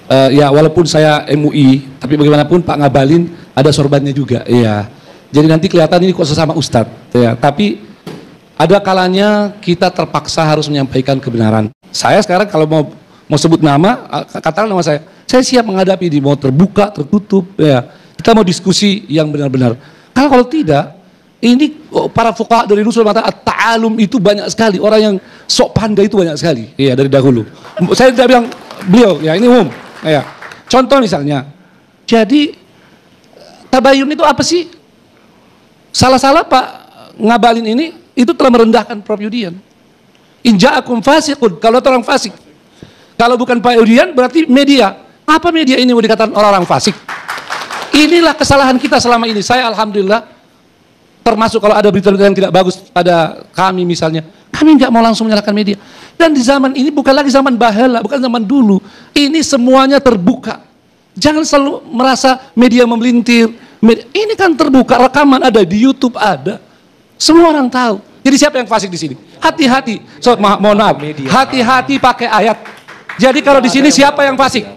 Ya walaupun saya MUI, tapi bagaimanapun Pak Ngabalin ada sorbannya juga. Iya. Jadi nanti kelihatan ini kok sesama Ustadz. Ya. Tapi ada kalanya kita terpaksa harus menyampaikan kebenaran. Saya sekarang kalau mau sebut nama, katakan nama saya siap menghadapi di mau terbuka, tertutup. Ya. Kita mau diskusi yang benar-benar. Kalau tidak, ini para fuqaha dari Nusul mengatakan at-ta'alum itu banyak sekali. Orang yang sok pandai itu banyak sekali. Iya dari dahulu. Saya tidak bilang beliau, ya ini umum. Ya. Contoh misalnya, jadi tabayun itu apa sih? Salah-salah Pak Ngabalin ini itu telah merendahkan Prof Yudian. In ja'akum fasiqun, kalau orang fasik. Kalau bukan Pak Yudian berarti media. Apa media ini mau dikatakan orang-orang fasik? Inilah kesalahan kita selama ini. Saya alhamdulillah termasuk kalau ada berita-berita yang tidak bagus pada kami misalnya, kami nggak mau langsung menyalahkan media. Dan di zaman ini bukan lagi zaman bahala, bukan zaman dulu. Ini semuanya terbuka. Jangan selalu merasa media memelintir. Ini kan terbuka, rekaman ada di YouTube ada. Semua orang tahu. Jadi siapa yang fasik di sini? Hati-hati. Mohon maaf. Hati-hati pakai ayat. Jadi kalau di sini siapa yang fasik?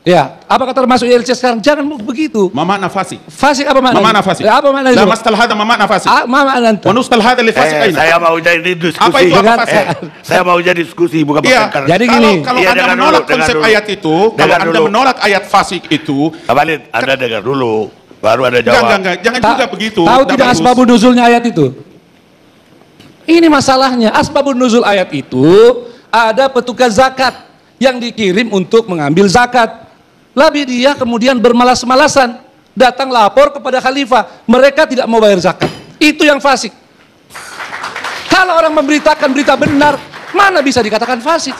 Ya, apakah termasuk ILC sekarang? Jangan begitu. Mama nafasi. Fasik apa maknanya? Mama nafasi. Apa maknanya? La mastal hada mama nafasi. Mama anta. Wa nustal hada li fasikain. Saya mau jadi diskusi. Apa itu apa fasik? Saya mau jadi diskusi bukan bakar. Jadi gini. Kalau Anda menolak konsep ayat itu, kalau Anda menolak ayat fasik itu, Ngabalin, Anda dengar dulu, baru Anda jawab. Enggak, jangan juga begitu. Tahu tidak asbabun nuzulnya ayat itu? Ini masalahnya, asbabun nuzul ayat itu ada petugas zakat yang dikirim untuk mengambil zakat. Lalu dia kemudian bermalas-malasan datang lapor kepada khalifah, mereka tidak mau bayar zakat. Itu yang fasik. Kalau orang memberitakan berita benar, mana bisa dikatakan fasik?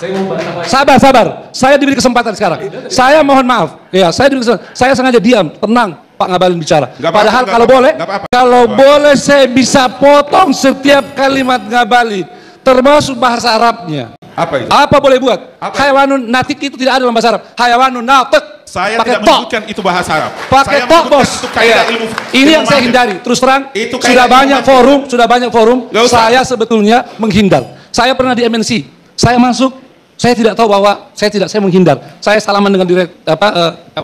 Sabar. Saya diberi kesempatan sekarang. Saya mohon maaf. Ya, saya diberi kesempatan. Saya sengaja diam, tenang Pak Ngabalin bicara. Padahal kalau boleh saya bisa potong setiap kalimat Ngabalin, termasuk bahasa Arabnya. Apa itu? Apa boleh buat? Hayawanun natik itu tidak ada dalam bahasa Arab. Hayawanun natik. Saya tidak menyebutkan itu bahasa Arab. Pakai tok bos. Ini yang saya hindari. Terus terang, sudah banyak forum. Saya sebetulnya menghindar. Saya pernah di MNC. Saya masuk. Saya tidak tahu bahwa saya menghindar. Saya salaman dengan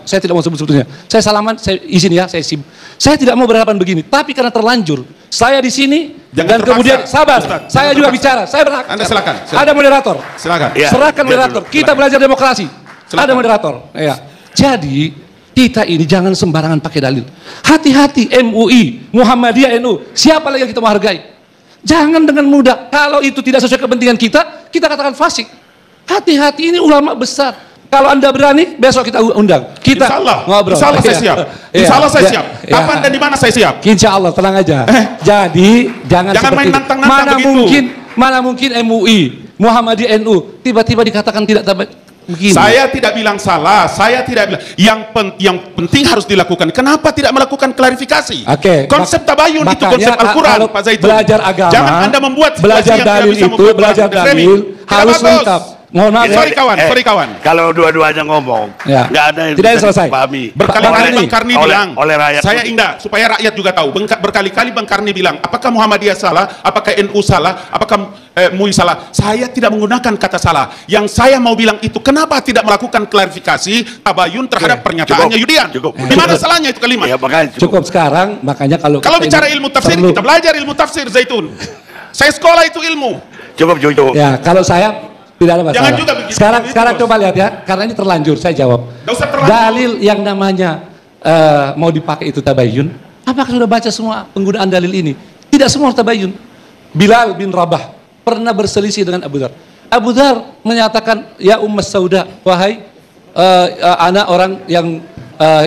saya tidak mau sebut sebetulnya. Saya salaman, saya izin ya, saya tidak mau berhadapan begini. Tapi karena terlanjur, saya di sini dan kemudian sabar. Ustaz, saya juga bicara. Saya berhak. Anda silakan. Ada moderator. Silakan. Ya, serahkan moderator. Kita belajar demokrasi. Ada moderator. Ya. Jadi kita ini jangan sembarangan pakai dalil. Hati-hati MUI, Muhammadiyah, NU. Siapa lagi yang kita menghargai? Jangan dengan mudah. Kalau itu tidak sesuai kepentingan kita katakan fasik. Hati-hati, ini ulama besar. Kalau Anda berani, besok kita undang. Kita ngobrol. Insya Allah saya siap. Insya Allah saya siap. Kapan dan di mana saya siap? Insya Allah, tenang aja. Jadi jangan main nantang-nantang begitu. Mana mungkin MUI, Muhammadiyah, NU tiba-tiba dikatakan tidak begini. Saya tidak bilang salah. Saya tidak bilang. Yang penting harus dilakukan. Kenapa tidak melakukan klarifikasi? Konsep tabayun itu konsep Al-Quran, Pak Zaitun. Belajar agama. Jangan Anda membuat belajar dalil itu, belajar dalil harus lengkap. Mohon maaf sorry kawan. Kalau dua-duanya ngomong, nggak ada yang tidak bisa selesai. dipahami. Berkali-kali Bang Karni bilang, oleh rakyat. saya indah supaya rakyat juga tahu. Berkali-kali Bang Karni bilang, apakah Muhammadiyah salah, apakah NU salah, apakah MUI salah? Saya tidak menggunakan kata salah. Yang saya mau bilang itu, kenapa tidak melakukan klarifikasi tabayun terhadap pernyataannya Yudian? Di mana salahnya itu kalimat? Ya, cukup sekarang, makanya kalau bicara ilmu tafsir, kita belajar ilmu tafsir, Zaitun. Saya sekolah itu ilmu. Cukup. Ya, kalau saya tidak ada masalah. Jangan juga begitu. Sekarang coba lihat ya, karena ini terlanjur, saya jawab. Dalil yang namanya mau dipakai itu tabayun, apakah sudah baca semua penggunaan dalil ini? Tidak semua tabayun. Bilal bin Rabah pernah berselisih dengan Abu Dhar. Abu Dhar menyatakan, ya Ummas Sauda, wahai anak orang yang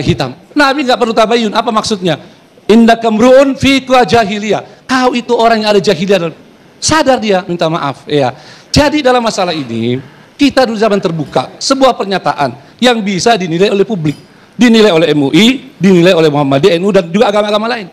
hitam. Nabi nggak perlu tabayun, apa maksudnya? Indaka mru'un fiqa jahiliyah. Kau itu orang yang ada jahiliyah. Sadar dia, minta maaf. Ya. Jadi dalam masalah ini, kita di zaman terbuka, sebuah pernyataan yang bisa dinilai oleh publik, dinilai oleh MUI, dinilai oleh Muhammadiyah, NU, dan juga agama-agama lain.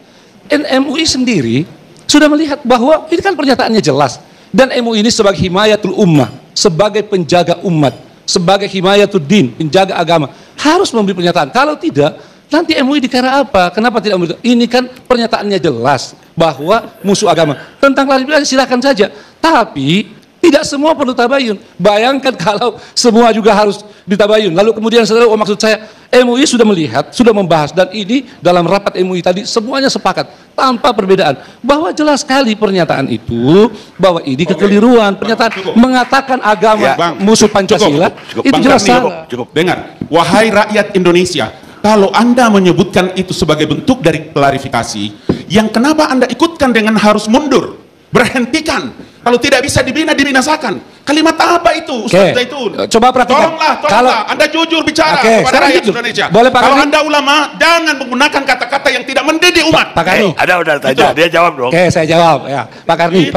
MUI sendiri sudah melihat bahwa ini kan pernyataannya jelas, dan MUI ini sebagai himayatul ummah, sebagai penjaga umat, sebagai himayatul din, penjaga agama, harus memberi pernyataan. Kalau tidak, nanti MUI dikira apa? Kenapa tidak memberi? Ini kan pernyataannya jelas bahwa musuh agama. Tentang klarifikasi silakan saja, tapi Tidak semua perlu tabayun. Bayangkan kalau semua juga harus ditabayun. Lalu kemudian saudara, maksud saya, MUI sudah melihat, sudah membahas, dan ini dalam rapat MUI tadi semuanya sepakat tanpa perbedaan bahwa jelas sekali pernyataan itu bahwa ini kekeliruan. Pernyataan mengatakan agama musuh Pancasila itu jelas salah. Cukup. Dengar, wahai rakyat Indonesia, kalau Anda menyebutkan itu sebagai bentuk dari klarifikasi, yang kenapa Anda ikutkan dengan harus mundur? Berhentikan. Kalau tidak bisa dibina, dibinasakan. Kalimat apa itu, Ustaz Zaitun? Coba perhatikan. Tolonglah, Kalau Anda jujur bicara kepada rakyat Indonesia. Kalau Anda ulama, jangan menggunakan kata-kata yang tidak mendidik umat. Pak Karni. Ada udah tanya, dia jawab dong. Oke, saya jawab ya. Pak Karni,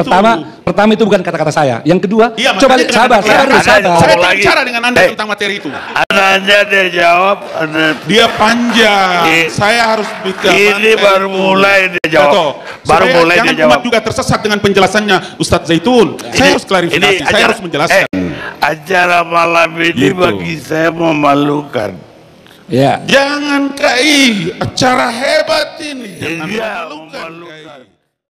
pertama itu bukan kata-kata saya. Yang kedua, coba sabar. Saya bicara dengan Anda tentang materi itu. Anda dia jawab, dia panjang. Saya harus bicara. Ini baru mulai dia jawab. Baru mulai dia jawab. Jangan umat juga tersesat dengan penjelasannya Ustadz Zaitun. Saya harus klarifikasi, saya harus menjelaskan. Acara malam ini bagi saya memalukan. Ya. Jangan acara hebat ini. Jangan memalukan.